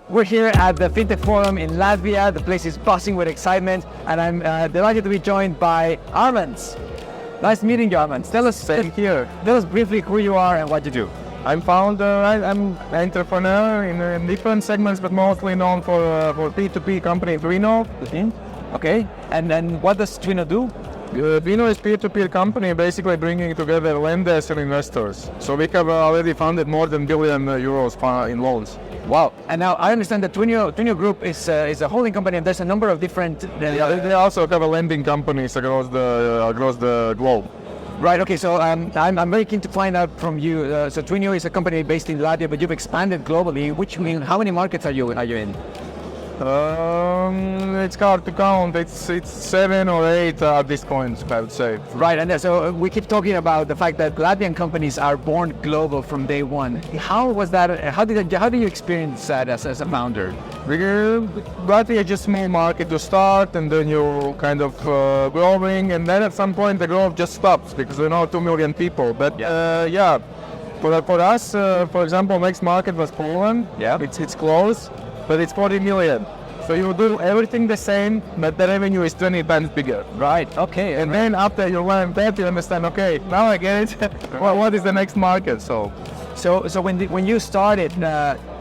We're here at the Fintech Forum in Latvia. The place is buzzing with excitement, and I'm delighted to be joined by Armands. Nice meeting you, Armands. Tell us briefly who you are and what you do. I'm founder, I'm an entrepreneur in different segments, but mostly known for P2P company TWINO. Okay, and then what does TWINO do? TWINO is peer-to-peer company, basically bringing together lenders and investors. So we have already funded more than €1 billion in loans. Wow! And now I understand that TWINO Group is a holding company, and there's a number of different. They also have lending companies across the globe. Right. Okay. So I'm very keen to find out from you. So TWINO is a company based in Latvia, but you've expanded globally. How many markets are you in? It's hard to count. It's 7 or 8 at this point, I would say. Right, and so we keep talking about the fact that Latvian companies are born global from day one. How was that? How do you experience that as a founder? Latvia is just a small market to start, and then you kind of growing, and then at some point the growth just stops because we're now 2 million people. But for us, for example, next market was Poland. Yeah, it's close. But it's 40 million. So you do everything the same, but the revenue is 20 times bigger. Right, okay. And then after you learn that, you understand, okay, now I get it. What is the next market? So when you started,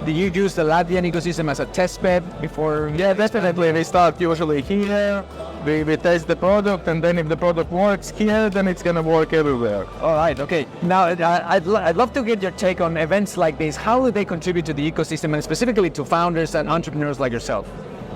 did you use the Latvian ecosystem as a test bed before? Yeah, definitely. We start usually here. We test the product, and then if the product works here, then it's gonna work everywhere. All right, okay. Now, I'd love to get your take on events like this. How do they contribute to the ecosystem, and specifically to founders and entrepreneurs like yourself?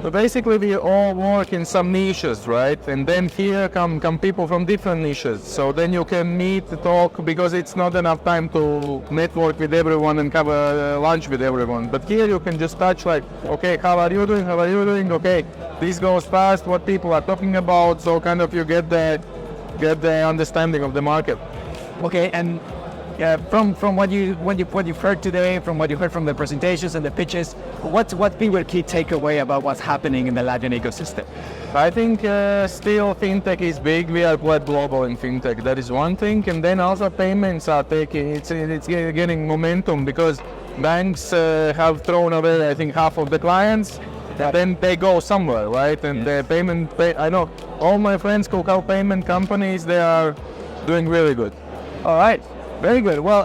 So basically, we all work in some niches, right? And then here come people from different niches. So then you can meet, talk, because it's not enough time to network with everyone and have a lunch with everyone. But here you can just touch like, okay, how are you doing? How are you doing? Okay, this goes fast. What people are talking about? So kind of you get the understanding of the market. Okay, and from what you've heard today, from what you heard from the presentations and the pitches, what's been your key takeaway about what's happening in the Latvian ecosystem? I think still fintech is big. We are quite global in fintech. That is one thing, and then also payments are taking. It's getting momentum because banks have thrown away, I think, half of the clients. Then they go somewhere, right? And the I know all my friends who have payment companies. They are doing really good. All right. Very good. Well,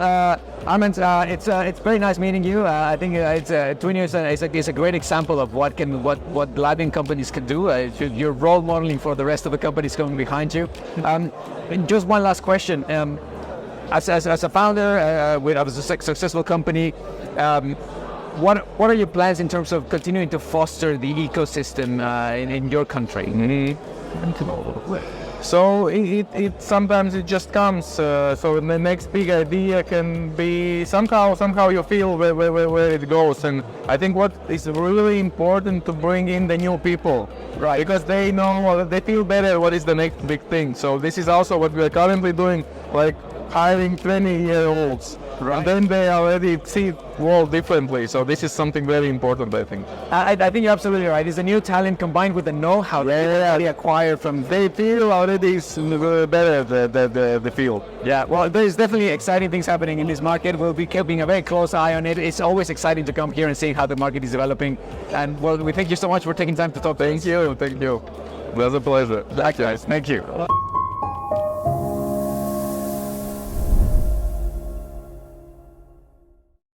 Armands, it's very nice meeting you. I think TWINO is a great example of what Latvian companies can do. You're role modeling for the rest of the companies coming behind you. Just one last question. As a founder of a successful company, what are your plans in terms of continuing to foster the ecosystem in your country? Mm-hmm. So it sometimes it just comes. So the next big idea can be somehow you feel where it goes. And I think what is really important to bring in the new people, right? Because they know, they feel better what is the next big thing. So this is also what we are currently doing, like hiring 20-year-olds. Right. And then they already see the world differently. So this is something very important, I think. I think you're absolutely right. It's a new talent combined with the know-how that they acquire from. They feel already better the field. Yeah, well, there's definitely exciting things happening in this market. We'll be keeping a very close eye on it. It's always exciting to come here and see how the market is developing. And well, we thank you so much for taking time to talk. Thank you. It was a pleasure. Likewise. Thank you.